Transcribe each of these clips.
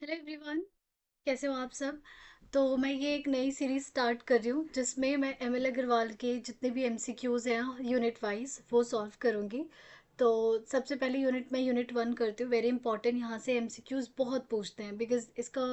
Hello everyone. कैसे हो आप सब। तो मैं ये एक नई सीरीज़ स्टार्ट कर रही हूँ जिसमें मैं एमएल अग्रवाल के जितने भी एमसीक्यूज़ हैं यूनिट वाइज वो सॉल्व करूँगी। तो सबसे पहले मैं यूनिट वन करती हूँ। वेरी इंपॉर्टेंट, यहाँ से एमसीक्यूज़ बहुत पूछते हैं बिकॉज इसका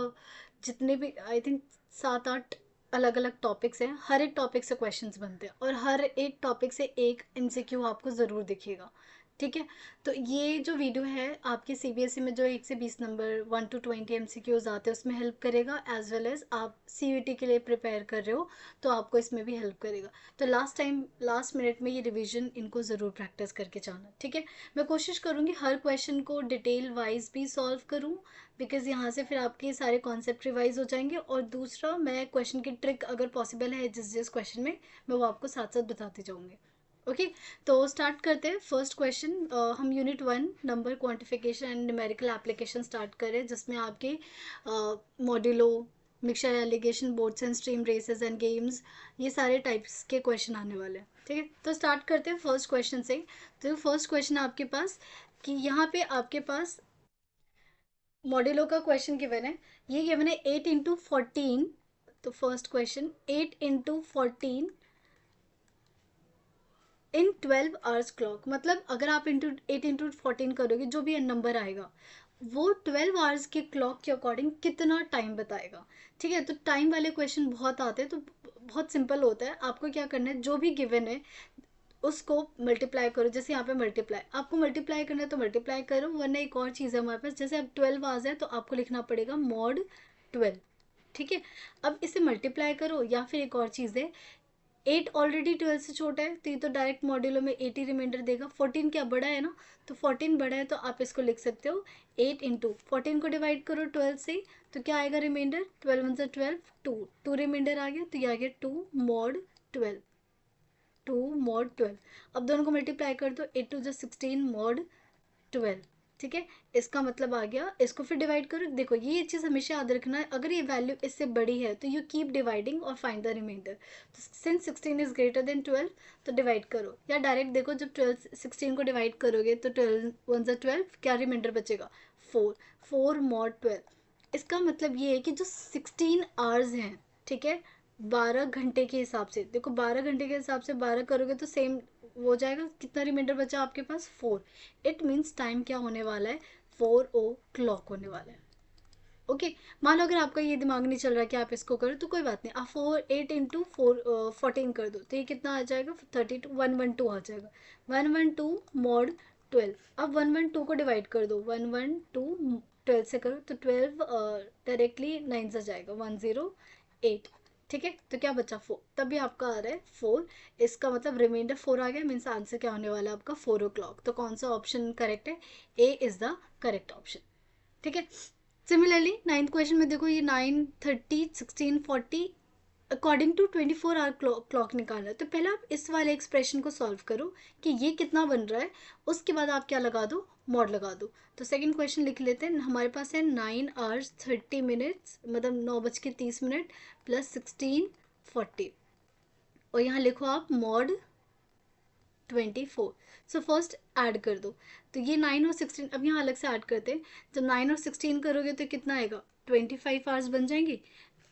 जितने भी आई थिंक 7-8 अलग अलग टॉपिक्स हैं। हर एक टॉपिक से क्वेश्चंस बनते हैं और हर एक टॉपिक से एक एमसीक्यू आपको ज़रूर दिखेगा। ठीक है। तो ये जो वीडियो है आपके सीबीएसई में जो 1 से 20 नंबर 1 to 20 आते हैं उसमें हेल्प करेगा, एज वेल एज आप सीयूईटी के लिए प्रिपेयर कर रहे हो तो आपको इसमें भी हेल्प करेगा। तो लास्ट मिनट में ये रिवीजन इनको ज़रूर प्रैक्टिस करके जाना। ठीक है। मैं कोशिश करूँगी हर क्वेश्चन को डिटेल वाइज भी सॉल्व करूँ बिकॉज यहाँ से फिर आपके सारे कॉन्सेप्ट रिवाइज हो जाएंगे। और दूसरा, मैं क्वेश्चन की ट्रिक अगर पॉसिबल है जिस जिस क्वेश्चन में, मैं वो आपको साथ साथ बताती जाऊँगी। ओके। तो स्टार्ट करते हैं फर्स्ट क्वेश्चन। हम unit one number quantification and numerical application start करें जिसमें आपके modulo, mixture alligation, boats and stream races and games, ये सारे टाइप्स के क्वेश्चन आने वाले हैं। ठीक है। तो स्टार्ट करते हैं फर्स्ट क्वेश्चन से। तो फर्स्ट क्वेश्चन आपके पास कि यहाँ पे आपके पास मॉड्यूलो का क्वेश्चन गिवन है। ये गिवन है 8 into 14। तो फर्स्ट क्वेश्चन 8 into 14 इन 12 आवर्स क्लॉक, मतलब अगर आप 8 into 14 करोगे जो भी नंबर आएगा वो 12 आवर्स के क्लॉक के अकॉर्डिंग कितना टाइम बताएगा। ठीक है। तो टाइम वाले क्वेश्चन बहुत आते हैं, तो बहुत सिंपल होता है। आपको क्या करना है, जो भी गिवन है उसको मल्टीप्लाई करो। जैसे यहाँ पे मल्टीप्लाई, आपको मल्टीप्लाई करना है तो मल्टीप्लाई करो, वरना एक और चीज़ है हमारे पास। जैसे अब 12 आवर्स है तो आपको लिखना पड़ेगा मॉड 12। ठीक है। अब इसे मल्टीप्लाई करो, या फिर एक और चीज़ है, 8 ऑलरेडी 12 से छोटा है तो ये तो डायरेक्ट मॉड्यूलो में 80 रिमाइंडर देगा। 14 क्या बड़ा है ना, तो 14 बड़ा है तो आप इसको लिख सकते हो 8 into 14 को डिवाइड करो 12 से, तो क्या आएगा रिमाइंडर, 12 1 12, 2 2 रिमाइंडर आ गया, तो ये आ गया 2 mod 12। 2 mod 12। अब दोनों को मल्टीप्लाई कर दो, 8 2 16 mod 12। ठीक है। इसका मतलब आ गया, इसको फिर डिवाइड करो। देखो ये चीज़ हमेशा याद रखना है, अगर ये वैल्यू इससे बड़ी है तो यू कीप डिवाइडिंग और फाइंड द रिमाइंडर। तो सिंस 16 इज ग्रेटर देन 12 तो डिवाइड करो, या डायरेक्ट देखो जब 16 को डिवाइड करोगे तो 12 1 12, क्या रिमाइंडर बचेगा, 4। 4 mod 12। इसका मतलब ये है कि जो 16 आवर्स हैं, ठीक है, 12 घंटे के हिसाब से, देखो 12 घंटे के हिसाब से 12 करोगे तो सेम हो जाएगा। कितना रिमाइंडर बचा आपके पास, 4। इट मीन्स टाइम क्या होने वाला है, 4 o'clock होने वाला है। ओके। मान लो अगर आपका ये दिमाग नहीं चल रहा कि आप इसको करो तो कोई बात नहीं, आप 8 into 14 कर दो तो ये कितना आ जाएगा, 112 आ जाएगा। 112 mod 12। अब 112 को डिवाइड कर दो, 112 12 से करो तो 12 डायरेक्टली 9 से जाएगा, 108। ठीक है। तो क्या बचा, 4। तभी आपका आ रहा है 4। इसका मतलब रिमाइंडर 4 आ गया, मीन्स आंसर क्या होने वाला है आपका, 4 o'clock। तो कौन सा ऑप्शन करेक्ट है, A is the correct option. ठीक है। सिमिलरली नाइन्थ क्वेश्चन में देखो, ये 9 30 16 40 अकॉर्डिंग टू 24 आवर क्लॉक निकालना है। तो पहले आप इस वाले एक्सप्रेशन को सॉल्व करो कि ये कितना बन रहा है, उसके बाद आप क्या लगा दो, मॉड लगा दो। तो सेकंड क्वेश्चन लिख लेते हैं। हमारे पास है 9 hours 30 minutes, मतलब 9:30 प्लस 16 40, और यहाँ लिखो आप मॉड 24। सो फर्स्ट ऐड कर दो। तो ये 9 और 16 अब यहाँ अलग से ऐड करते हैं। जब 9 और 16 करोगे तो कितना आएगा, 25 आवर्स बन जाएंगे।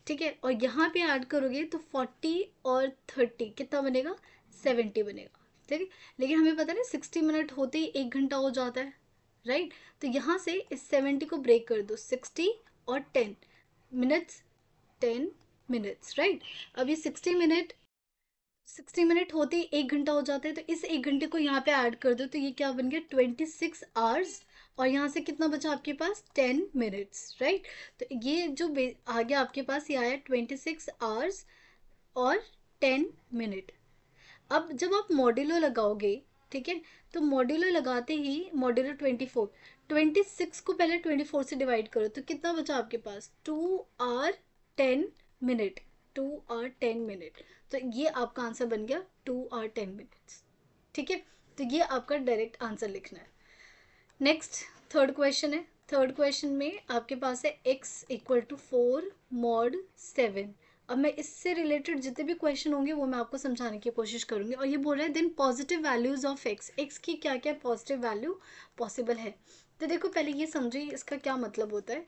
ठीक है। और यहाँ पे ऐड करोगे तो 40 और 30 कितना बनेगा, 70 बनेगा। ठीक है। लेकिन हमें पता है ना 60 मिनट होते ही 1 घंटा हो जाता है, राइट। तो यहाँ से इस 70 को ब्रेक कर दो, 60 और 10 मिनट्स, 10 मिनट्स, राइट। अब ये 60 मिनट होते ही 1 घंटा हो जाता है, तो इस 1 घंटे को यहाँ पे ऐड कर दो तो ये क्या बन गया, 26 आवर्स। और यहाँ से कितना बचा आपके पास, 10 मिनट्स, राइट। तो ये जो आ गया आपके पास, ये आया 26 आवर्स और 10 मिनट। अब जब आप मॉड्यूलो लगाओगे, ठीक है, तो मॉड्यूलो लगाते ही मॉड्यूलो 24 को पहले 24 से डिवाइड करो तो कितना बचा आपके पास, 2 आवर 10 मिनट। 2 hour 10 minute. तो ये आपका आंसर बन गया 2 आवर 10 मिनट्स। ठीक है। तो ये आपका डायरेक्ट आंसर लिखना है। नेक्स्ट थर्ड क्वेश्चन है। थर्ड क्वेश्चन में आपके पास है x = 4 mod 7। अब मैं इससे रिलेटेड जितने भी क्वेश्चन होंगे वो मैं आपको समझाने की कोशिश करूंगी। और ये बोल रहा है then positive values of X, X की क्या क्या पॉजिटिव वैल्यू पॉसिबल है। तो देखो पहले ये समझिए इसका क्या मतलब होता है।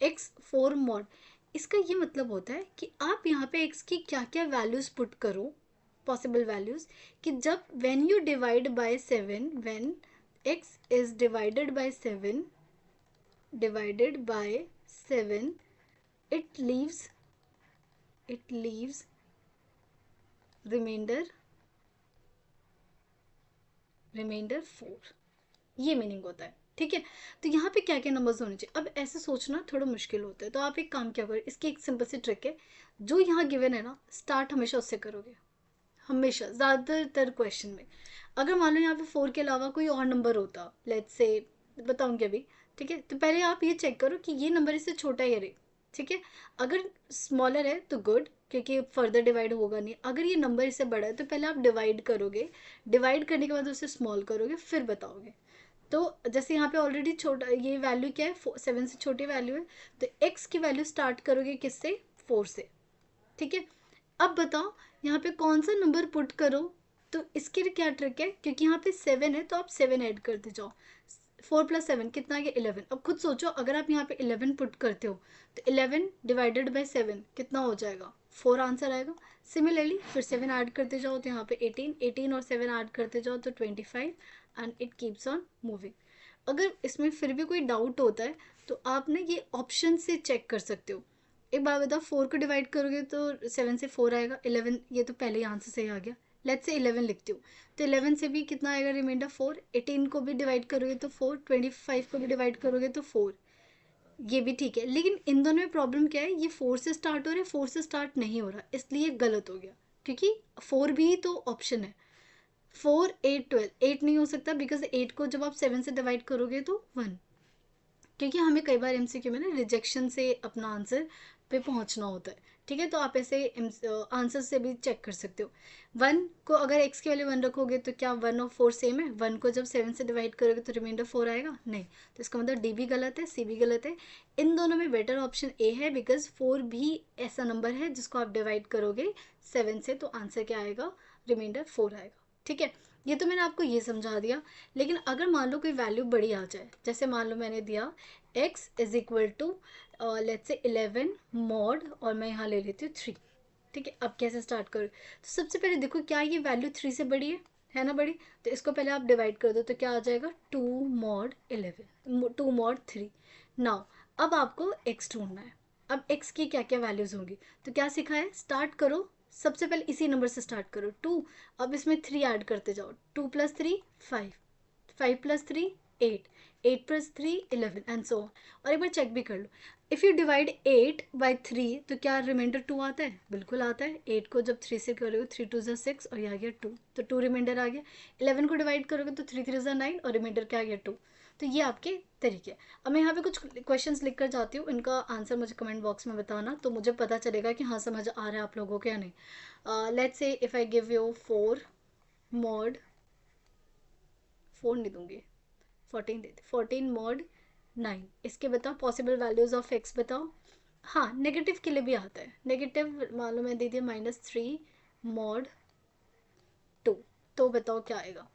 एक्स फोर मॉड, इसका ये मतलब होता है कि आप यहाँ पे एक्स की क्या क्या वैल्यूज़ पुट करो, पॉसिबल वैल्यूज़, कि जब when you divide by 7, when X is divided by 7 it leaves remainder 4। ये मीनिंग होता है, ठीक है। तो यहाँ पे क्या क्या नंबर्स होने चाहिए, अब ऐसे सोचना थोड़ा मुश्किल होता है, तो आप एक काम क्या करो, इसकी एक सिंपल सी ट्रिक है। जो यहाँ गिवन है ना, स्टार्ट हमेशा उससे करोगे, हमेशा ज़्यादातर क्वेश्चन में। अगर मान लो यहाँ पे 4 के अलावा कोई और नंबर होता, लेट्स से बताऊँगी अभी, ठीक है, तो पहले आप ये चेक करो कि ये नंबर इससे छोटा है या नहीं, ठीक है। अगर स्मॉलर है तो गुड, क्योंकि फर्दर डिवाइड होगा नहीं। अगर ये नंबर इससे बड़ा है तो पहले आप डिवाइड करोगे, डिवाइड करने के बाद उसे स्मॉल करोगे, फिर बताओगे। तो जैसे यहाँ पे ऑलरेडी छोटा ये वैल्यू क्या है, 7 से छोटी वैल्यू है, तो एक्स की वैल्यू स्टार्ट करोगे किससे, 4 से, ठीक है। अब बताओ यहाँ पे कौन सा नंबर पुट करो, तो इसके लिए क्या ट्रिक है, क्योंकि यहाँ पे 7 है तो आप 7 ऐड करते जाओ। 4 + 7 कितना आ गया, 11। अब खुद सोचो अगर आप यहाँ पे 11 पुट करते हो तो 11 ÷ 7 कितना हो जाएगा, 4 आंसर आएगा। सिमिलरली फिर 7 ऐड करते जाओ तो यहाँ पे 18, 18 और 7 ऐड करते जाओ तो 25, and it keeps on moving. अगर इसमें फिर भी कोई डाउट होता है तो आप ना ये ऑप्शन से चेक कर सकते हो। एक बात बताओ, 4 को डिवाइड करोगे तो 7 से 4 आएगा, 11 ये तो पहले ही आंसर सही आ गया। लेट्स से 11 लिखती हूँ तो 11 से भी कितना आएगा रिमाइंडर, 4। 18 को भी डिवाइड करोगे तो 4, 25 को भी डिवाइड करोगे तो 4। ये भी ठीक है, लेकिन इन दोनों में प्रॉब्लम क्या है, ये 4 से स्टार्ट हो रहा है, 4 से स्टार्ट नहीं हो रहा, इसलिए गलत हो गया, क्योंकि 4 भी तो ऑप्शन है। 4, 8, 12, 8 नहीं हो सकता, बिकॉज 8 को जब आप 7 से डिवाइड करोगे तो 1, क्योंकि हमें कई बार एमसीक्यू में ना रिजेक्शन से अपना आंसर पे पहुंचना होता है, ठीक है। तो आप ऐसे आंसर से भी चेक कर सकते हो। 1 को अगर x की वैल्यू 1 रखोगे तो क्या 1 और 4 सेम है, 1 को जब 7 से डिवाइड करोगे तो रिमाइंडर 4 आएगा, नहीं। तो इसका मतलब डी भी गलत है, सी भी गलत है। इन दोनों में बेटर ऑप्शन ए है, बिकॉज 4 भी ऐसा नंबर है जिसको आप डिवाइड करोगे 7 से, तो आंसर क्या आएगा, रिमाइंडर 4 आएगा, ठीक है। ये तो मैंने आपको ये समझा दिया। लेकिन अगर मान लो कोई वैल्यू बड़ी आ जाए, जैसे मान लो मैंने दिया x is equal to let's say 11 mod, और मैं यहाँ ले लेती हूँ 3, ठीक है। अब कैसे स्टार्ट करूँ, तो सबसे पहले देखो क्या ये वैल्यू 3 से बड़ी है ना बड़ी, तो इसको पहले आप डिवाइड कर दो तो क्या आ जाएगा, 2 मॉड 11, 2 मॉड 3। नाउ अब आपको x ढूंढना है। अब x की क्या क्या वैल्यूज़ होंगी, तो क्या सीखा है, स्टार्ट करो सबसे पहले इसी नंबर से स्टार्ट करो, 2। अब इसमें 3 ऐड करते जाओ, 2 + 3 5, 5 + 3 8, 8 + 3 11, एंड सो। और एक बार चेक भी कर लो, इफ़ यू डिवाइड 8/3 तो क्या रिमाइंडर 2 आता है, बिल्कुल आता है। 8 को जब 3 से करोगे 3 2 ज़ा 6 और ये आ गया 2, तो 2 रिमाइंडर आ गया। 11 को डिवाइड करोगे तो 3 3 ज़ा 9 और रिमाइंडर क्या आ गया, 2। तो ये आपके तरीके। अब मैं यहाँ पे कुछ क्वेश्चंस लिख कर जाती हूँ, इनका आंसर मुझे कमेंट बॉक्स में बताना, तो मुझे पता चलेगा कि हाँ समझ आ रहा है आप लोगों को या नहीं। Let's say if I give you 4 mod, 4 नहीं दूंगी, 14 देते, 14 मॉड 9, इसके बताओ पॉसिबल वैल्यूज़ ऑफ एक्स बताओ। हाँ नेगेटिव के लिए भी आता है, नेगेटिव मान लो मैं दे दिया -3 मॉड 2, तो बताओ क्या आएगा।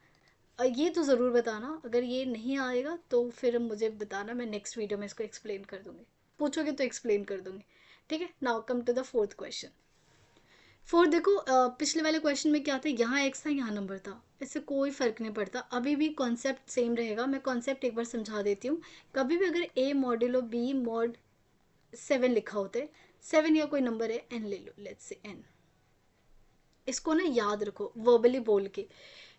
ये तो ज़रूर बताना, अगर ये नहीं आएगा तो फिर मुझे बताना, मैं नेक्स्ट वीडियो में इसको एक्सप्लेन कर दूँगी, पूछोगे तो एक्सप्लेन कर दूँगी, ठीक है। Now come to the fourth question. Four देखो, पिछले वाले क्वेश्चन में क्या था, यहाँ एक्स था यहाँ नंबर था, इससे कोई फ़र्क नहीं पड़ता, अभी भी कॉन्सेप्ट सेम रहेगा। मैं कॉन्सेप्ट एक बार समझा देती हूँ। कभी भी अगर a मॉड्यूलो b मॉड 7 लिखा होता है, 7 या कोई नंबर है n ले लो, लेट्स से n, इसको ना याद रखो वर्बली बोल के।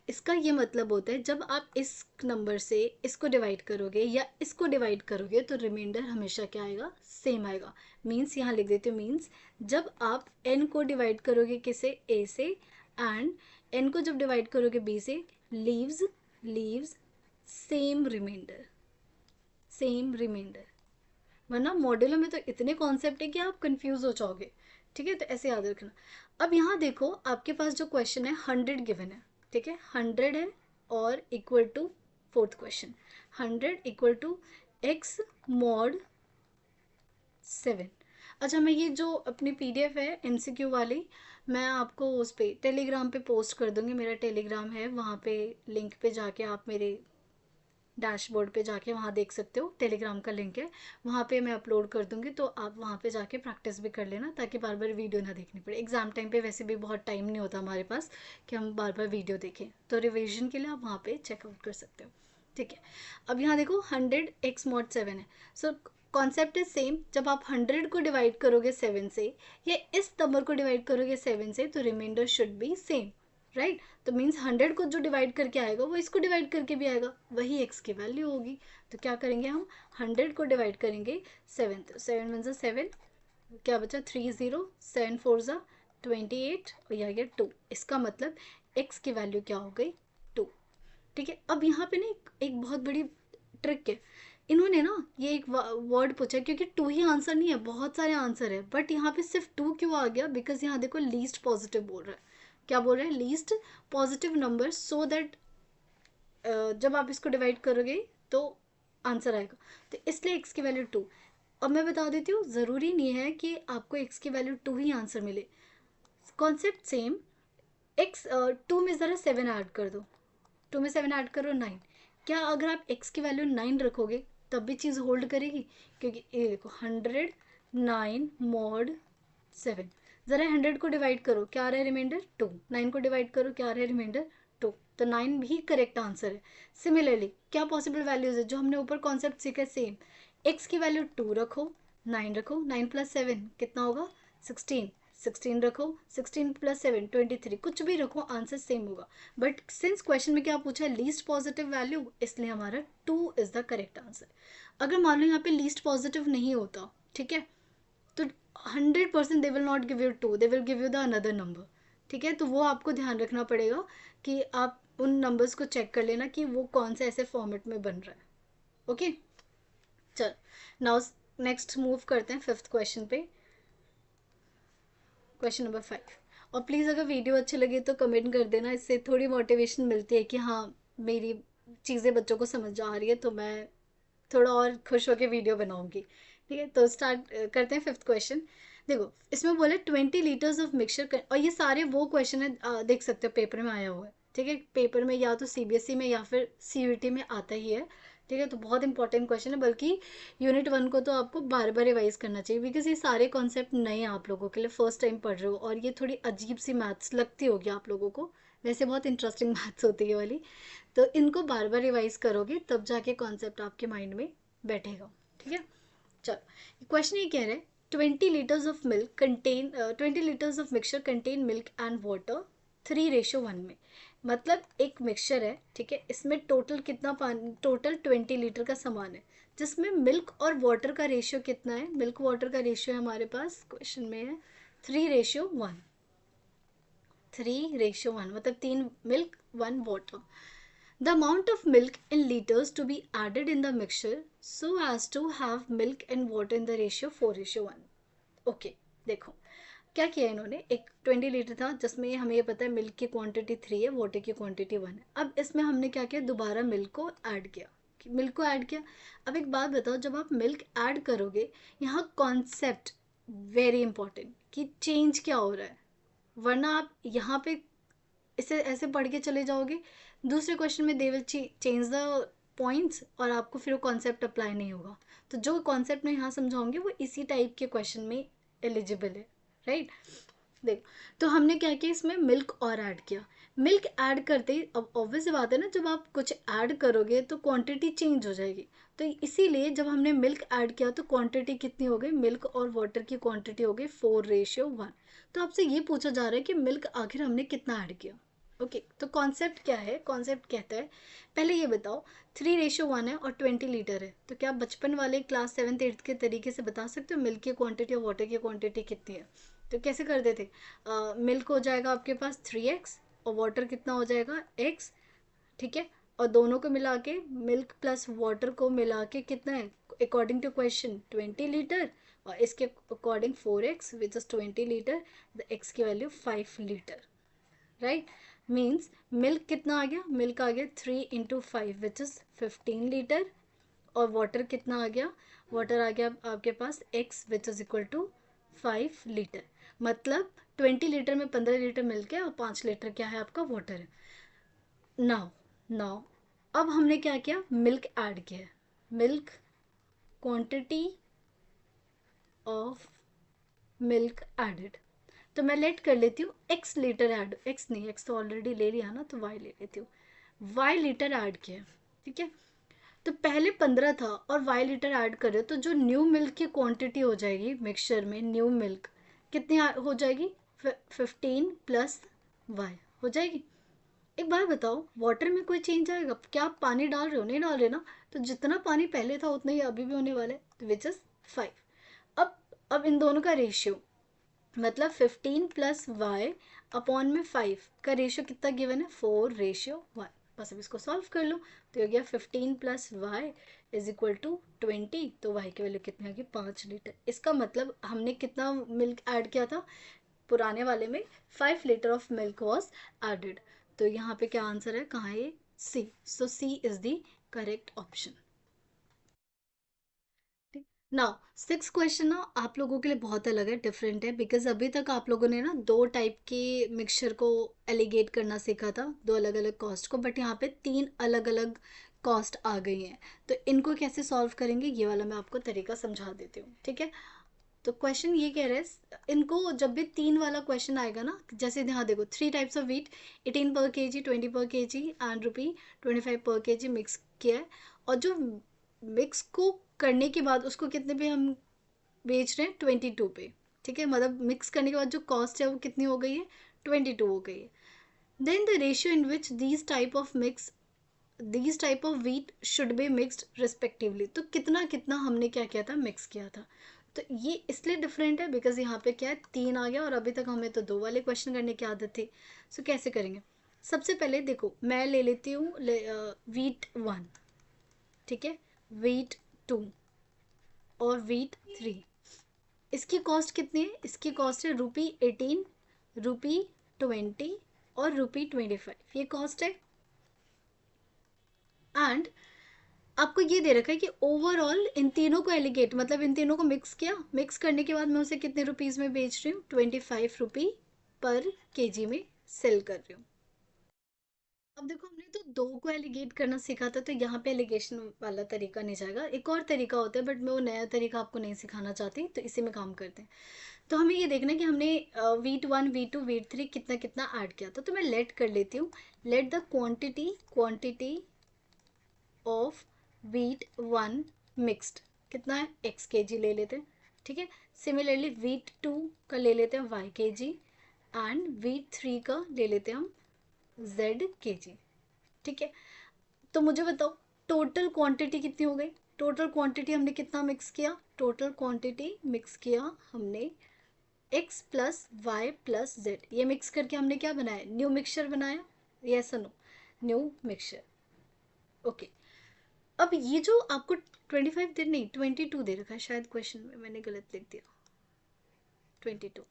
इसका ये मतलब होता है जब आप इस नंबर से इसको डिवाइड करोगे या इसको डिवाइड करोगे तो रिमाइंडर हमेशा क्या आएगा, सेम आएगा। मीन्स यहाँ लिख देती हूँ, मीन्स जब आप n को डिवाइड करोगे किसे, a से, एंड n को जब डिवाइड करोगे b से, leaves same remainder, same remainder. वरना मॉड्यूलो में तो इतने कॉन्सेप्ट है कि आप कंफ्यूज हो जाओगे, ठीक है। तो ऐसे याद रखना। अब यहाँ देखो आपके पास जो क्वेश्चन है 100 गिवन है, ठीक है, 100 है, और equal to fourth question 100 equal to x mod 7। अच्छा मैं ये जो अपनी PDF है MCQ वाली, मैं आपको उस पर टेलीग्राम पे पोस्ट कर दूँगी, मेरा टेलीग्राम है, वहाँ पे लिंक पे जाके आप मेरे डैशबोर्ड पे जाके वहाँ देख सकते हो, टेलीग्राम का लिंक है, वहाँ पे मैं अपलोड कर दूँगी, तो आप वहाँ पे जाके प्रैक्टिस भी कर लेना, ताकि बार बार वीडियो ना देखनी पड़े। एग्ज़ाम टाइम पे वैसे भी बहुत टाइम नहीं होता हमारे पास कि हम बार बार वीडियो देखें, तो रिविजन के लिए आप वहाँ पे चेकआउट कर सकते हो। ठीक है, अब यहाँ देखो 100x mod 7 है। So concept is same. जब आप 100 को डिवाइड करोगे 7 से, या इस नंबर को डिवाइड करोगे 7 से, तो remainder should be same, right. तो मीन्स 100 को जो डिवाइड करके आएगा वो इसको डिवाइड करके भी आएगा, वही x की वैल्यू होगी। तो क्या करेंगे हम, 100 को डिवाइड करेंगे 7, तो 7 वन ज़ा 7, क्या बचा 3 0, 7 4 ज़ा 28, और यह गया 2। इसका मतलब x की वैल्यू क्या हो गई, 2। ठीक है, अब यहाँ पे ना एक बहुत बड़ी ट्रिक है। इन्होंने ना ये एक वर्ड पूछा, क्योंकि 2 ही आंसर नहीं है, बहुत सारे आंसर है, बट यहाँ पे सिर्फ 2 क्यों आ गया, बिकॉज यहाँ देखो लीस्ट पॉजिटिव बोल रहा है। क्या बोल रहे हैं, least positive number, so that जब आप इसको डिवाइड करोगे तो आंसर आएगा। तो इसलिए x की वैल्यू 2। अब मैं बता देती हूँ, ज़रूरी नहीं है कि आपको x की वैल्यू 2 ही आंसर मिले, कॉन्सेप्ट सेम। x 2 में ज़रा 7 ऐड कर दो, 2 में 7 ऐड करो 9। क्या अगर आप x की वैल्यू 9 रखोगे तब भी चीज़ होल्ड करेगी, क्योंकि ये देखो 100 9 mod 7, ज़रा 100 को डिवाइड करो, क्या आ रहा है रिमाइंडर 2, 9 को डिवाइड करो, क्या आ रहा है रिमाइंडर 2, तो 9 भी करेक्ट आंसर है। सिमिलरली क्या पॉसिबल वैल्यूज़ है जो हमने ऊपर कॉन्सेप्ट सीखा, सेम। x की वैल्यू 2 रखो, 9 रखो, 9 + 7 कितना होगा 16, 16 रखो, 16 + 7 23, कुछ भी रखो आंसर सेम होगा। बट सिंस क्वेश्चन में क्या पूछा है, लीस्ट पॉजिटिव वैल्यू, इसलिए हमारा 2 इज द करेक्ट आंसर। अगर मान लो यहाँ पे लीस्ट पॉजिटिव नहीं होता, ठीक है, तो 100% they will not give you 2, they will give you the another number. ठीक है, तो वो आपको ध्यान रखना पड़ेगा कि आप उन नंबर्स को चेक कर लेना कि वो कौन से ऐसे फॉर्मेट में बन रहा है। ओके, चल नाउ नेक्स्ट मूव करते हैं 5th क्वेश्चन पे, क्वेश्चन नंबर 5। और प्लीज़ अगर वीडियो अच्छी लगे तो कमेंट कर देना, इससे थोड़ी मोटिवेशन मिलती है कि हाँ मेरी चीज़ें बच्चों को समझ आ रही है, तो मैं थोड़ा और खुश होकर वीडियो बनाऊंगी। ठीक है, तो स्टार्ट करते हैं 5th क्वेश्चन। देखो इसमें बोले 20 लीटर्स ऑफ मिक्सचर, और ये सारे वो क्वेश्चन है, देख सकते हो पेपर में आया हुआ है। ठीक है, पेपर में या तो सीबीएसई में या फिर सीयूईटी में आता ही है। ठीक है, तो बहुत इंपॉर्टेंट क्वेश्चन है, बल्कि यूनिट 1 को तो आपको बार बार रिवाइज करना चाहिए, बिकॉज ये सारे कॉन्सेप्ट नए हैं आप लोगों के लिए, फर्स्ट टाइम पढ़ रहे हो, और ये थोड़ी अजीब सी मैथ्स लगती होगी आप लोगों को, वैसे बहुत इंटरेस्टिंग मैथ्स होती है वाली। तो इनको बार बार रिवाइज करोगे तब जाके कॉन्सेप्ट आपके माइंड में बैठेगा। ठीक है, चलो क्वेश्चन ये कह रहे हैं 20 litres of mixture contain milk and water 3:1 में। मतलब एक मिक्सचर है, ठीक है, इसमें टोटल कितना पानी, टोटल 20 लीटर का सामान है, जिसमें मिल्क और वाटर का रेशियो कितना है, मिल्क वाटर का रेशियो है हमारे पास क्वेश्चन में है 3:1। 3:1 मतलब 3 milk 1 water. The amount of milk in liters to be added in the mixture so as to have milk and water in the ratio 4:1। Okay, देखो क्या किया इन्होंने, एक 20 लीटर था जिसमें हमें ये पता है मिल्क की क्वांटिटी 3 है, वाटर की क्वांटिटी 1 है। अब इसमें हमने क्या किया, दोबारा मिल्क को ऐड किया, मिल्क को ऐड किया। अब एक बात बताओ, जब आप मिल्क ऐड करोगे, यहाँ कॉन्सेप्ट वेरी इंपॉर्टेंट कि चेंज क्या हो रहा है, वरना आप यहाँ पे इसे ऐसे पढ़ के चले जाओगे, दूसरे क्वेश्चन में they will change the points, और आपको फिर वो कॉन्सेप्ट अप्लाई नहीं होगा। तो जो कॉन्सेप्ट मैं यहाँ समझाऊंगी वो इसी टाइप के क्वेश्चन में एलिजिबल है, राइट। देखो, तो हमने क्या किया, इसमें मिल्क और ऐड किया। मिल्क ऐड करते ही, अब ऑब्वियस सी बात है ना, जब आप कुछ ऐड करोगे तो क्वांटिटी चेंज हो जाएगी। तो इसीलिए जब हमने मिल्क ऐड किया तो क्वांटिटी कितनी हो गई, मिल्क और वाटर की क्वांटिटी हो गई 4:1। तो आपसे ये पूछा जा रहा है कि मिल्क आखिर हमने कितना ऐड किया। ओके, तो कॉन्सेप्ट क्या है, कॉन्सेप्ट कहता है, पहले ये बताओ 3:1 है और 20 लीटर है, तो क्या बचपन वाले क्लास 7th 8th के तरीके से बता सकते हो मिल्क की क्वांटिटी और वाटर की क्वांटिटी कितनी है। तो कैसे कर देते, मिल्क हो जाएगा आपके पास 3x, और वाटर कितना हो जाएगा x। ठीक है, और दोनों को मिला के, मिल्क प्लस वाटर को मिला के कितना है, अकॉर्डिंग टू क्वेश्चन 20 लीटर, और इसके according 4x which is 20 litre, the x की value 5 litre, right. Means milk कितना आ गया, मिल्क आ गया 3 × 5 विच इज 15 लीटर, और वाटर कितना आ गया, वाटर आ गया आपके पास x which is equal to 5 litre. मतलब 20 लीटर में 15 लीटर मिल्क है और 5 लीटर क्या है आपका वाटर है। नाउ नाउ अब हमने क्या किया, मिल्क ऐड किया, milk quantity of milk added. तो मैं लेट कर लेती हूँ एक्स लीटर ऐड, एक्स नहीं, एक्स तो ऑलरेडी ले लिया ना, तो वाई ले लेती हूँ, वाई लीटर ऐड किया। ठीक है, तो पहले 15 था और वाई लीटर ऐड कर रहे हो, तो जो न्यू मिल्क की क्वांटिटी हो जाएगी मिक्सचर में, न्यू मिल्क कितनी हो जाएगी, 15 प्लस वाई हो जाएगी। एक बार बताओ, वाटर में कोई चेंज आएगा क्या? आप पानी डाल रहे हो, नहीं डाल रहे ना, तो जितना पानी पहले था उतना ही अभी भी होने वाला है, तो विच इज 5। अब इन दोनों का रेशियो, मतलब 15 प्लस वाई अपॉन में 5 का रेशियो कितना गिवन है, 4:1। बस अब इसको सॉल्व कर लो, तो हो गया 15 plus Y is equal to 20। तो वाई की वैल्यू कितनी होगी, 5 लीटर। इसका मतलब हमने कितना मिल्क ऐड किया था पुराने वाले में, 5 litre of milk was added. तो यहाँ पे क्या आंसर है, कहाँ है ये, C. So C is the correct option. Now 6 question ना आप लोगों के लिए बहुत अलग है, डिफरेंट है, बिकॉज अभी तक आप लोगों ने ना दो टाइप के मिक्सचर को एलिगेट करना सीखा था, दो अलग अलग कॉस्ट को, बट यहाँ पे 3 अलग अलग कॉस्ट आ गई हैं। तो इनको कैसे सॉल्व करेंगे ये वाला मैं आपको तरीका समझा देती हूँ, ठीक है। तो क्वेश्चन ये कह रहे हैं, इनको जब भी 3 वाला क्वेश्चन आएगा ना, जैसे यहाँ देखो 3 टाइप्स ऑफ वीट, 18 पर के जी, 20 पर के जी एंड ₹25 पर के जी मिक्स किया है, और जो मिक्स को करने के बाद उसको कितने पे हम बेच रहे हैं, 22 पे। ठीक है, मतलब मिक्स करने के बाद जो कॉस्ट है वो कितनी हो गई है, 22 हो गई है। Then the ratio in which these type of wheat should be mixed respectively, तो कितना कितना हमने क्या किया था, मिक्स किया था। तो ये इसलिए डिफरेंट है बिकॉज यहाँ पे क्या है, 3 आ गया, और अभी तक हमें तो 2 वाले क्वेश्चन करने की आदत थी। सो कैसे करेंगे, सबसे पहले देखो मैं ले लेती हूँ वीट 1, ठीक है, वीट 2 और वीट 3। इसकी कॉस्ट कितनी है, इसकी कॉस्ट है ₹18, ₹20 और ₹25, ये कॉस्ट है। एंड आपको ये दे रखा है कि ओवरऑल इन तीनों को एलिगेट, मतलब इन तीनों को मिक्स किया, मिक्स करने के बाद मैं उसे कितने रुपीज़ में बेच रही हूँ, ₹25 पर केजी में सेल कर रही हूँ। अब देखो हमने तो दो को एलिगेट करना सीखा था, तो यहाँ पे एलिगेशन वाला तरीका नहीं जाएगा, एक और तरीका होता है, बट मैं वो नया तरीका आपको नहीं सिखाना चाहती, तो इसी में काम करते हैं। तो हमें ये देखना है कि हमने वीट 1, वीट 2, वीट 3 कितना कितना ऐड किया था। तो मैं लेट कर लेती हूँ, let the quantity of wheat 1 mixed कितना है, x kg ले लेते हैं, ठीक है। सिमिलरली वीट 2 का ले लेते हैं y kg, एंड वीट 3 का ले लेते हैं हम z kg, ठीक है। तो मुझे बताओ टोटल क्वांटिटी कितनी हो गई, टोटल क्वांटिटी हमने कितना मिक्स किया, टोटल क्वांटिटी मिक्स किया हमने x plus Y plus Z, ये मिक्स करके हमने क्या बनाया, न्यू मिक्सचर बनाया, yes no, new mixture, okay. अब ये जो आपको 25 दे, नहीं 22 दे रखा है, शायद क्वेश्चन में मैंने गलत लिख दिया, 22।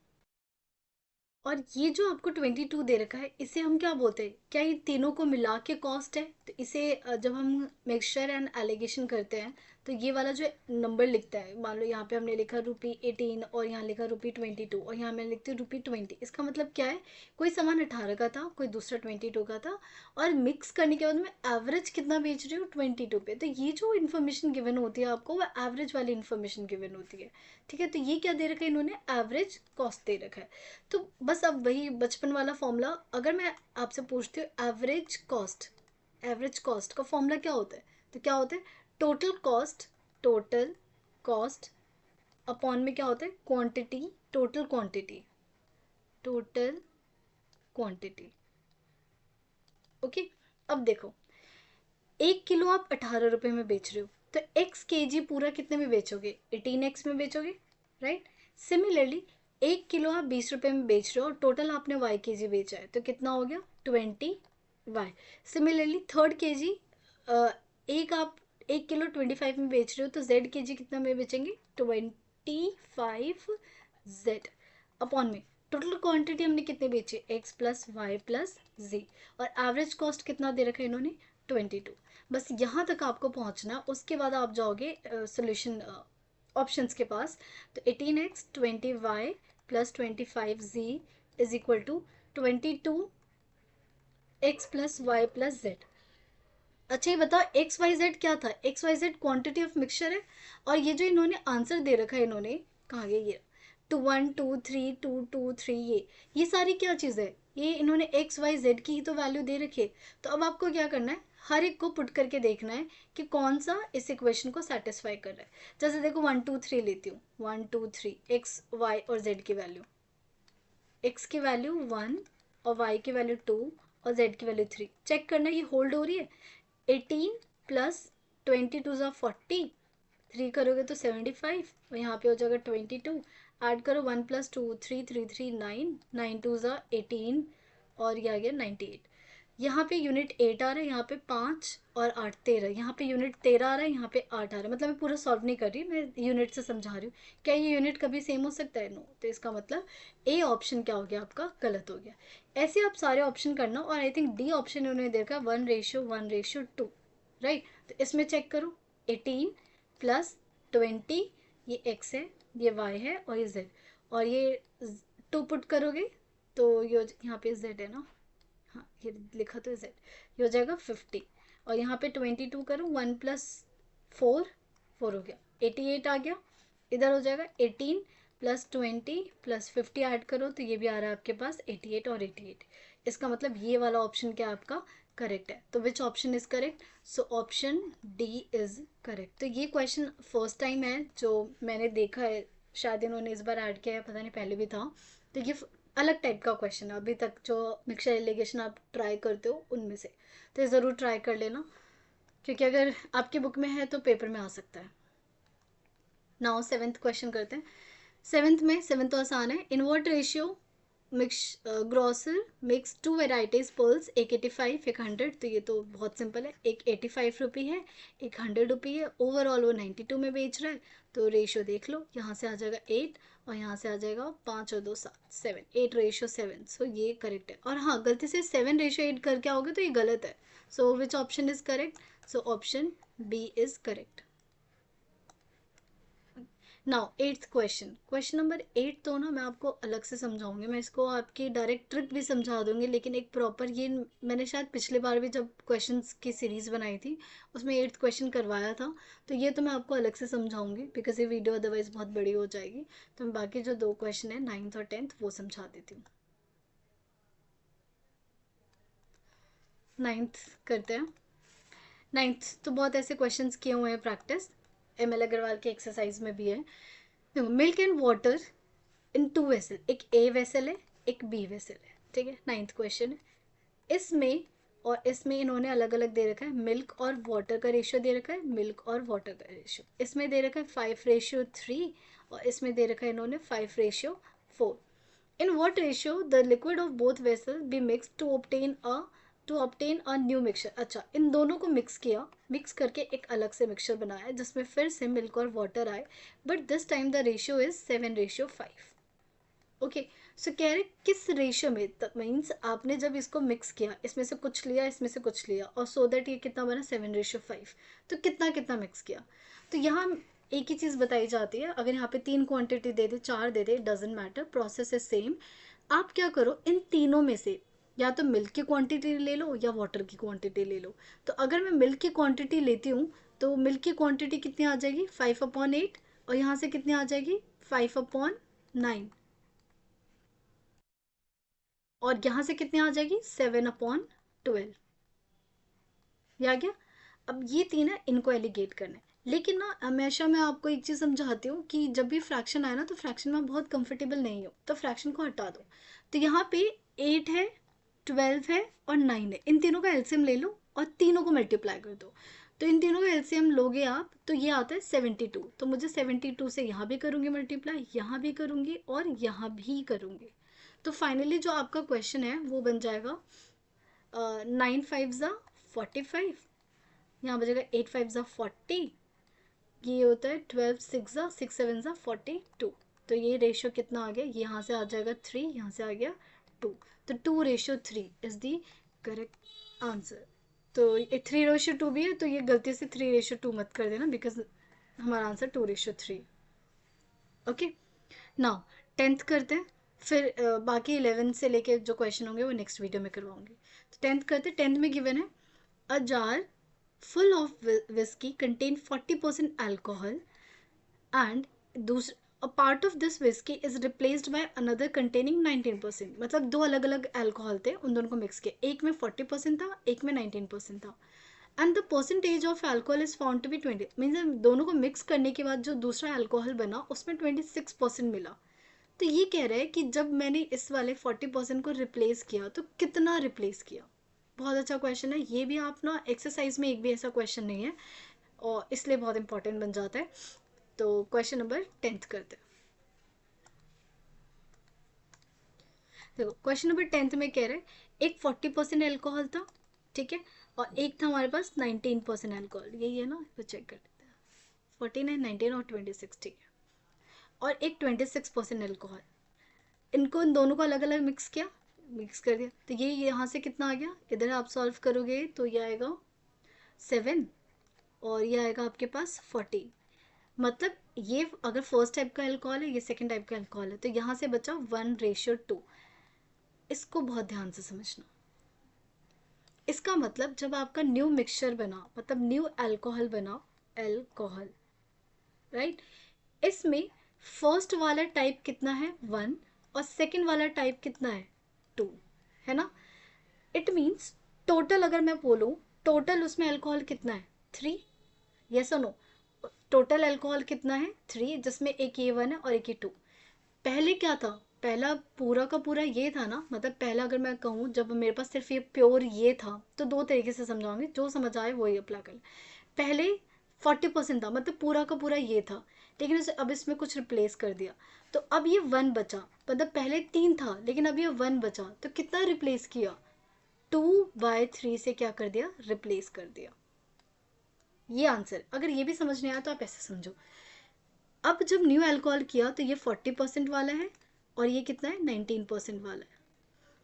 और ये जो आपको 22 दे रखा है, इसे हम क्या बोलते हैं, क्या ये तीनों को मिला के कॉस्ट है? तो इसे जब हम मिक्सचर एंड एलिगेशन करते हैं, तो ये वाला जो नंबर लिखता है, मान लो यहाँ पे हमने लिखा ₹18 और यहाँ लिखा ₹22 और यहाँ मैं लिखती हूँ ₹20, इसका मतलब क्या है, कोई सामान 18 का था, कोई दूसरा 22 का था, और मिक्स करने के बाद मैं एवरेज कितना बेच रही हूँ, 22 पे। तो ये जो इन्फॉर्मेशन गिवन होती है आपको, वो एवरेज वाली इन्फॉर्मेशन गिवन होती है, ठीक है। तो ये क्या दे रखा है इन्होंने, एवरेज कॉस्ट दे रखा है। तो बस अब वही बचपन वाला फॉर्मूला, अगर मैं आपसे पूछती हूँ एवरेज कॉस्ट का फॉर्मूला क्या होता है, तो क्या होता है, टोटल कॉस्ट अपॉन में क्या होता है, क्वांटिटी, टोटल क्वांटिटी, ओके। अब देखो 1 किलो आप 18 रुपए में बेच रहे हो, तो x kg पूरा कितने में बेचोगे, 18x में बेचोगे, राइट। सिमिलरली 1 किलो आप 20 रुपए में बेच रहे हो और टोटल आपने y kg बेचा है, तो कितना हो गया, 20y। सिमिलरली थर्ड केजी, एक आप 1 किलो 25 में बेच रहे हो, तो z kg कितना में बेचेंगे, 25z अपॉन में टोटल क्वांटिटी हमने कितने बेचे, x प्लस वाई प्लस जी, और एवरेज कॉस्ट कितना दे रखा है इन्होंने, 22। बस यहाँ तक आपको पहुँचना, उसके बाद आप जाओगे सोल्यूशन ऑप्शंस के पास। तो 18x 20y plus 25z is equal to 22x plus Y plus Z. अच्छा ये बताओ एक्स वाई जेड क्या था, X Y Z quantity of mixture है। और ये जो इन्होंने आंसर दे रखा है, इन्होंने कहाँ गया ये, 2 1 2 3 2 2 3, ये सारी क्या चीज़ है, ये इन्होंने एक्स वाई जेड की ही तो वैल्यू दे रखी है। तो अब आपको क्या करना है, हर एक को पुट करके देखना है कि कौन सा इस इक्वेशन को सेटिस्फाई कर रहा है। जैसे देखो 1 2 3 लेती हूँ, 1 2 3 एक्स वाई और जेड की वैल्यू, एक्स की वैल्यू 1 और वाई की वैल्यू 2 और जेड की वैल्यू 3, चेक करना ये होल्ड हो रही है। 18 प्लस 22 ज़ा 40, 3 करोगे तो 75 और यहाँ पे हो जाएगा 22, ऐड करो 1 + 2 3 3 3 9, 9 2 ज़ा 18 और ये आ गया 98। यहाँ पे यूनिट 8 आ रहा है, यहाँ पे 5 और 8 13, यहाँ पे यूनिट 13 आ रहा है, यहाँ पे 8 आ रहा है। मतलब मैं पूरा सॉल्व नहीं कर रही, मैं यूनिट से समझा रही हूँ। क्या ये यूनिट कभी सेम हो सकता है? नो। तो इसका मतलब ए ऑप्शन क्या हो गया आपका, गलत हो गया। ऐसे आप सारे ऑप्शन करना। और आई थिंक डी ऑप्शन उन्होंने देखा 1:1:2, राइट। तो इसमें चेक करो 18 प्लस 20, ये एक्स है, ये वाई है और ये जेड, और ये 2 पुट करोगे तो ये यहाँ पे जेड है ना, हाँ ये लिखा तो जेड, ये हो जाएगा 50। और यहाँ पे 22 करो, 1 + 4 4 हो गया, 88 आ गया। इधर हो जाएगा 18 + 20 + 50, ऐड करो तो ये भी आ रहा है आपके पास 88 और 88। इसका मतलब ये वाला ऑप्शन क्या आपका करेक्ट है। तो विच option is correct? So option D is correct. तो ये क्वेश्चन फर्स्ट टाइम है जो मैंने देखा है, शायद इन्होंने इस बार ऐड किया है, पता नहीं पहले भी था। तो ये अलग टाइप का क्वेश्चन है, अभी तक जो मिक्सचर एलिगेशन आप ट्राई करते हो उनमें से। तो ये ज़रूर ट्राई कर लेना, क्योंकि अगर आपकी बुक में है तो पेपर में आ सकता है। नाउ सेवेंथ क्वेश्चन करते हैं। सेवेंथ तो आसान है। In what ratio mix grocer mix 2 varieties pearls, एक 85 एक 100। तो ये तो बहुत सिंपल है, एक 85 रुपी है, एक 100 रुपी है, ओवरऑल वो 92 में बेच रहा है। तो रेशियो देख लो, यहाँ से आ जाएगा 8 और यहाँ से आ जाएगा 5 और 2 7, 7 8:7। सो ये करेक्ट है। और हाँ, गलती से 7:8 करके आओगे तो ये गलत है। So which option is correct? So option B is correct. Now eighth question, question number 8 तो ना मैं आपको अलग से समझाऊंगी, मैं इसको आपकी डायरेक्ट ट्रिक भी समझा दूंगी, लेकिन एक प्रॉपर ये मैंने शायद पिछले बार भी जब क्वेश्चंस की सीरीज़ बनाई थी उसमें 8th क्वेश्चन करवाया था। तो ये तो मैं आपको अलग से समझाऊंगी, बिकॉज ये वीडियो अदरवाइज बहुत बड़ी हो जाएगी। तो मैं बाकी जो 2 क्वेश्चन है 9th और 10th वो समझा देती हूँ। 9th करते हैं। 9th तो बहुत ऐसे क्वेश्चंस किए हुए हैं प्रैक्टिस, एम एल अग्रवाल के एक्सरसाइज में भी है। Milk and water in 2 vessel, एक ए वेसल है एक बी वेसल है, ठीक है। 9th क्वेश्चन है। इसमें और इसमें इन्होंने अलग अलग दे रखा है, मिल्क और वाटर का रेशियो दे रखा है, मिल्क और वाटर का रेशियो इसमें दे रखा है 5:3 और इसमें दे रखा है इन्होंने 5:4। In what ratio the liquid of both vessel be mix to obtain a new mixture. अच्छा, इन दोनों को मिक्स किया, मिक्स करके एक अलग से मिक्सचर बनाया जिसमें फिर से मिल्क और वाटर आए, but this time the ratio is 7:5। Okay, so कह रहे किस रेशियो में, मीन्स आपने जब इसको मिक्स किया, इसमें से कुछ लिया इसमें से कुछ लिया, और सो दैट ये कितना बना 7:5। तो कितना कितना मिक्स किया? तो यहाँ एक ही चीज़ बताई जाती है, अगर यहाँ पे 3 quantity they they 4 they they, doesn't matter, process is same. आप क्या करो, इन तीनों में से या तो मिल्क की क्वांटिटी ले लो या वाटर की क्वांटिटी ले लो। तो अगर मैं मिल्क की क्वांटिटी लेती हूँ तो मिल्क की क्वांटिटी कितनी आ जाएगी 5/8, और यहाँ से कितनी आ जाएगी 5/9, और यहाँ से कितनी आ जाएगी 7/12। ये आ गया। अब ये तीन है, इनको एलिगेट करना है। लेकिन ना हमेशा मैं आपको एक चीज़ समझाती हूँ कि जब भी फ्रैक्शन आए ना, तो फ्रैक्शन में बहुत कंफर्टेबल नहीं हो तो फ्रैक्शन को हटा दो। तो यहाँ पे 8 है, 12 है और 9 है, इन तीनों का एलसीएम ले लो और तीनों को मल्टीप्लाई कर दो। तो इन तीनों का एलसीएम लोगे आप तो ये आता है 72। तो मुझे 72 से यहाँ भी करूँगी मल्टीप्लाई, यहाँ भी करूँगी और यहाँ भी करूँगी। तो फाइनली जो आपका क्वेश्चन है वो बन जाएगा 9 5 ज़ा 45, यहाँ बचेगा 8 5 ज़ा 40, ये होता है 12 6 ज़ा 6 7 ज़ा 42। तो ये रेशियो कितना आ गया, यहाँ से आ जाएगा 3, यहाँ से आ गया 2। तो 2:3 इज़ दी करेक्ट आंसर। तो ये 3:2 भी है, तो ये गलती से 3:2 मत कर देना, बिकॉज हमारा आंसर 2:3। ओके, नाउ 10th करते हैं, फिर बाकी 11 से लेके जो क्वेश्चन होंगे वो नेक्स्ट वीडियो में करवाऊंगी। तो 10th करते हैं। 10th में गिवन है a jar full of whiskey contain 40% alcohol, and a part of this whiskey is replaced by another containing 19%. मतलब दो अलग अलग अल्कोहल थे, उन दोनों को मिक्स किया, एक में 40% था, एक में 19% था, and the percentage of alcohol is found to be 20, means दोनों को मिक्स करने के बाद जो दूसरा अल्कोहल बना उसमें 26% मिला। तो ये कह रहा है कि जब मैंने इस वाले 40% को रिप्लेस किया तो कितना रिप्लेस किया। बहुत अच्छा क्वेश्चन है ये भी, आप ना एक्सरसाइज में एक भी ऐसा क्वेश्चन नहीं है और इसलिए बहुत इंपॉर्टेंट बन जाता है। तो क्वेश्चन नंबर 10 करते हैं। देखो क्वेश्चन नंबर 10 में कह रहे हैं एक 40% एल्कोहल था, ठीक है, और एक था हमारे पास 19% एल्कोहल, यही है ना, तो चेक कर लेते हैं। 49, 19 और 26, ठीक है, और एक 26% एल्कोहल, इनको इन दोनों को अलग अलग मिक्स कर दिया। तो ये यहाँ से कितना आ गया, इधर आप सॉल्व करोगे तो ये आएगा 7 और ये आएगा आपके पास 40। मतलब ये अगर फर्स्ट टाइप का अल्कोहल है, ये सेकंड टाइप का अल्कोहल है, तो यहाँ से बचा 1:2। इसको बहुत ध्यान से समझना। इसका मतलब जब आपका न्यू मिक्सचर बना, मतलब न्यू अल्कोहल बना, अल्कोहल, राइट, इसमें फर्स्ट वाला टाइप कितना है 1 और सेकंड वाला टाइप कितना है 2, है ना। इट मीन्स टोटल अगर मैं बोलूँ, टोटल उसमें अल्कोहल कितना है 3, यस और नो। टोटल अल्कोहल कितना है 3, जिसमें एक ये 1 है और एक ये 2। पहले क्या था, पहला पूरा का पूरा ये था ना, मतलब पहला अगर मैं कहूँ जब मेरे पास सिर्फ ये प्योर ये था, तो दो तरीके से समझाऊंगी, जो समझ आए वही अप्लाई कर। पहले 40% था, मतलब पूरा का पूरा ये था, लेकिन उसे अब इसमें कुछ रिप्लेस कर दिया, तो अब ये 1 बचा। मतलब पहले 3 था लेकिन अब ये 1 बचा, तो कितना रिप्लेस किया, 2/3 से क्या कर दिया, रिप्लेस कर दिया। ये आंसर। अगर ये भी समझ नहीं आया तो आप ऐसे समझो। अब जब न्यू अल्कोहल किया तो ये 40% वाला है और ये कितना है 19% वाला है।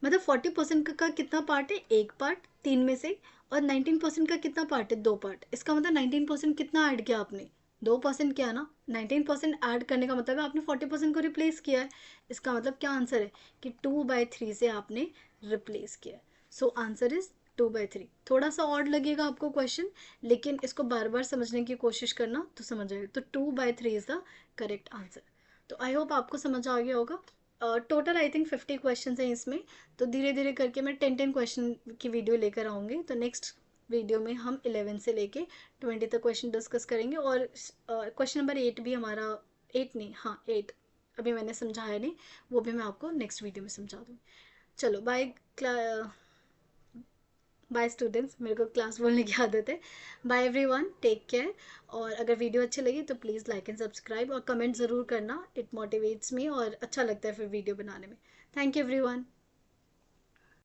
मतलब 40% का कितना पार्ट है, एक पार्ट 3 में से, और 19% का कितना पार्ट है, 2 पार्ट। इसका मतलब 19% कितना ऐड किया आपने, 2% किया ना। 19% ऐड करने का मतलब है आपने 40% को रिप्लेस किया है। इसका मतलब क्या आंसर है कि 2/3 से आपने रिप्लेस किया है। So answer is 2/3। थोड़ा सा ऑड लगेगा आपको क्वेश्चन, लेकिन इसको बार बार समझने की कोशिश करना तो समझ आएगा। तो 2/3 इज द करेक्ट आंसर। तो आई होप आपको समझ आ गया होगा। टोटल आई थिंक 50 क्वेश्चन हैं इसमें, तो धीरे धीरे करके मैं 10 क्वेश्चन की वीडियो लेकर आऊँगी। तो नेक्स्ट वीडियो में हम 11 से लेके 20 तक क्वेश्चन डिस्कस करेंगे। और क्वेश्चन नंबर 8 भी हमारा, 8 नहीं, हाँ 8 अभी मैंने समझाया नहीं, वो भी मैं आपको नेक्स्ट वीडियो में समझा दूँगी। चलो बाय। बाय स्टूडेंट्स, मेरे को क्लास बोलने की आदत है। Bye everyone, take care. और अगर वीडियो अच्छी लगी तो प्लीज़ लाइक एंड सब्सक्राइब और कमेंट ज़रूर करना, इट मोटिवेट्स मी और अच्छा लगता है फिर वीडियो बनाने में। Thank you everyone.